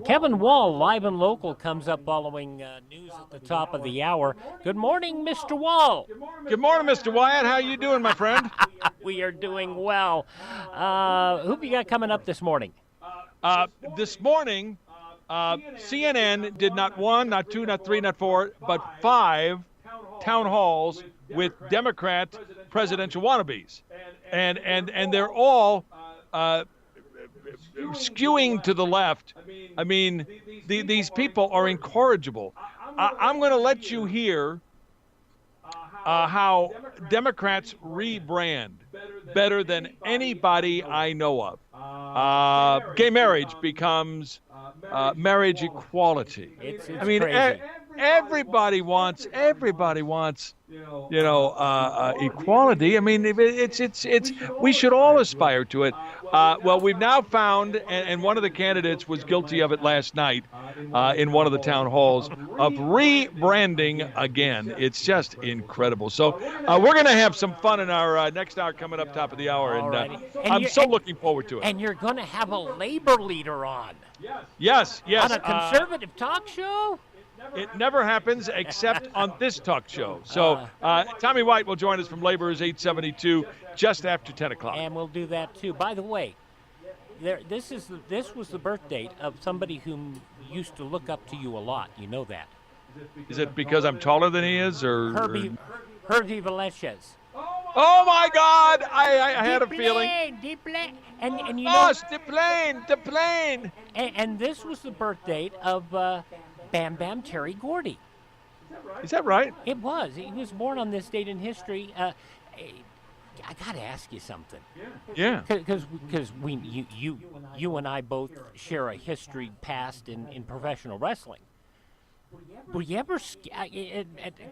Kevin Wall, live and local, comes up following news at the top of the hour. Good morning, Mr. Wall. Good morning, Mr. Wyatt. How you doing, my friend? We are doing well. Who have you got coming up this morning? This morning, CNN did not one, not two, not three, not four, but 5 town halls with Democrat presidential wannabes, and they're all skewing to the left. I mean, these people are incorrigible. I'm going to let you hear how Democrats rebrand better than anybody I know of. Gay marriage becomes marriage equality. It's I mean, crazy. everybody wants, equality. I mean, it's. We should all aspire to it. Well, we've now found, and one of the candidates was guilty of it last night in one of the town halls, of rebranding again. It's just incredible. So we're going to have some fun in our next hour coming up top of the hour, and I'm so looking forward to it. And you're going to have a labor leader on. Yes. On a conservative talk show? It never happens except on this talk show. So Tommy White will join us from Labor's 872 just after 10 o'clock. And we'll do that too. By the way, this was the birth date of somebody whom used to look up to you a lot. You know that. Is it because I'm taller than he is, or Herbie Valleshez. Oh my God! I had a feeling. And you know. The plane. And this was the birth date of Bam Bam Terry Gordy. Is that right? It was. He was born on this date in history. I got to ask you something. Yeah. Because you and I both share a history past in professional wrestling. Were you ever,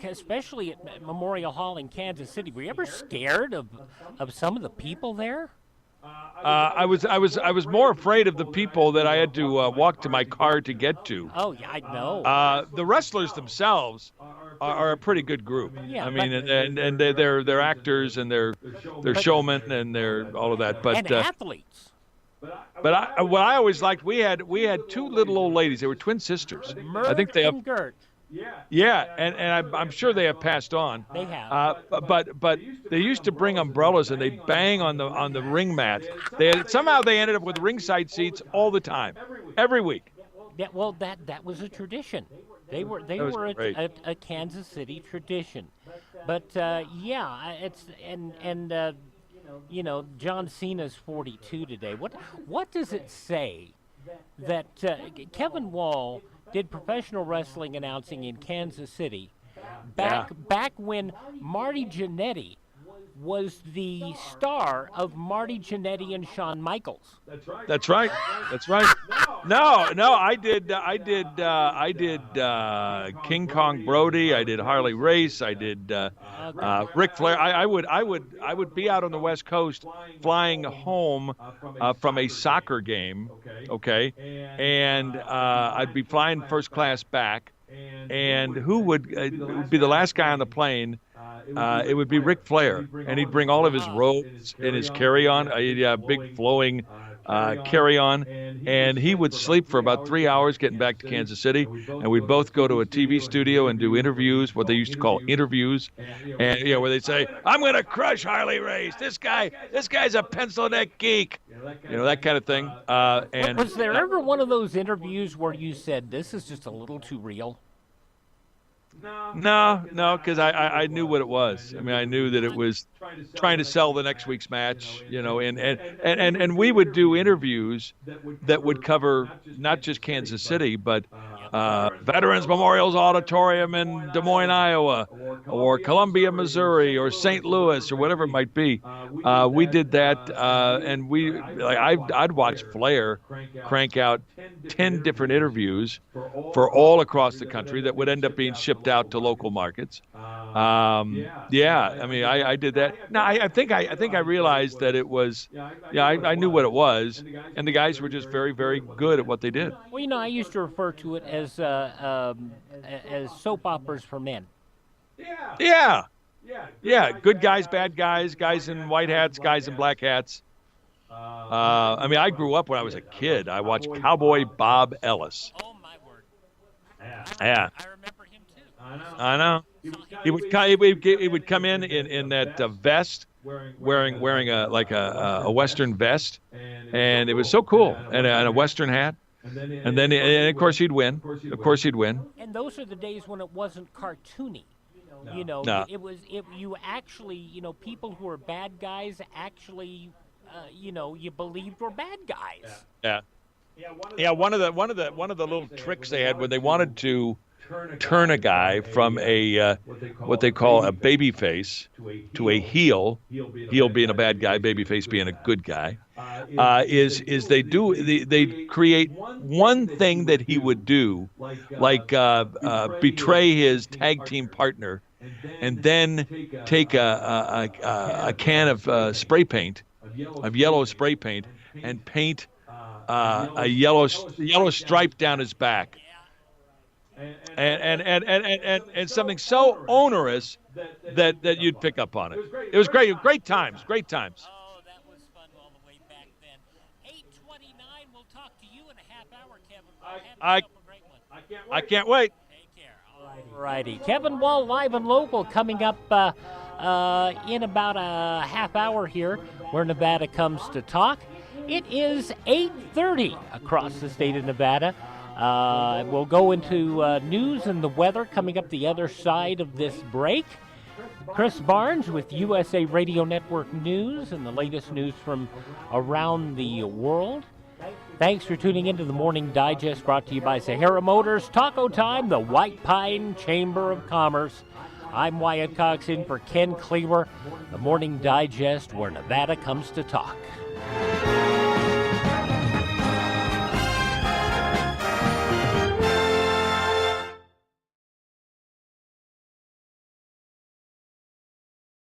especially at Memorial Hall in Kansas City, were you ever scared of some of the people there? I was more afraid of the people that I had to walk to my car to get to. Oh yeah, I know. The wrestlers themselves are a pretty good group. Yeah, I mean, and they're actors and they're showmen and they're all of that. But and athletes. But what I always liked, we had 2 little old ladies. They were twin sisters. I think they have. And Gert. Yeah, and I'm sure they have passed on. They have. But they used to bring umbrellas and they'd bang on the ring mat. Somehow they ended up with ringside seats all the time, every week. Yeah, well, that was a tradition. They were a Kansas City tradition. But it's you know, John Cena's 42 today. What does it say that Kevin Wall did professional wrestling announcing in Kansas City back when Marty Jannetty was the star of Marty Jannetty and Shawn Michaels? That's right. No, I did King Kong Brody. I did Harley Race. I did Ric Flair. I would be out on the West Coast flying home from a soccer game. Okay, and I'd be flying first class back, and who would be the last guy on the plane? It would be Ric Flair, and he'd bring all of his robes in his carry-on, big flowing carry-on, and he would sleep for about 3 hours getting back to Kansas City, and we'd both go to a TV studio and do interviews, what they used to call interviews, and where they'd say, "I'm going to crush Harley Race. This guy's a pencil neck geek," that kind of thing. And was there ever one of those interviews where you said, "This is just a little too real"? No, because I knew what it was. I mean, I knew that it was trying to sell the next week's match, and we would do interviews that would cover not just Kansas City, but Veterans Memorial Auditorium in Des Moines, Iowa, or Columbia, Missouri, or St. Louis, or whatever it might be. We did that, and I'd watch Flair crank out 10 different interviews for all across the country that would end up being shipped out to local markets. I mean, I did that. No, I think I realized that it was, I knew what it was, and the guys were just very, very good at what they did. Well, I used to refer to it as soap operas for men. Yeah. Good guys, bad guys, guys in white hats, guys in black hats. I mean, I grew up when I was a kid. I watched Cowboy Bob Ellis. Oh my word! Yeah, I remember him too. I know. He would come in that vest, wearing a Western vest, and it was so cool, and a Western hat. And of course he'd win. Of course he'd win. And those are the days when it wasn't cartoony. You know, No. you actually, people who were bad guys actually, you believed were bad guys. Yeah. Yeah, one of the little tricks they had when they wanted to turn a guy from a what they call a baby face to a heel being a bad guy, baby face being a good guy, is they create one thing that he would do, like betray his tag team partner, and then take a can of spray paint, of yellow spray paint, and paint a yellow stripe down his back, and something so onerous that you'd pick up on it. It was great times. Oh, that was fun all the way back then. 8:29. We'll talk to you in a half hour, Kevin. Have yourself a great one. I can't wait. Take care. All righty. Kevin Wall, live and local, coming up in about a half hour here, where Nevada comes to talk. It is 8:30 across the state of Nevada. We'll go into news and the weather coming up the other side of this break. Chris Barnes with USA Radio Network News and the latest news from around the world. Thanks for tuning into the Morning Digest, brought to you by Sahara Motors, Taco Time, the White Pine Chamber of Commerce. I'm Wyatt Cox in for Ken Cleaver, the Morning Digest, where Nevada comes to talk.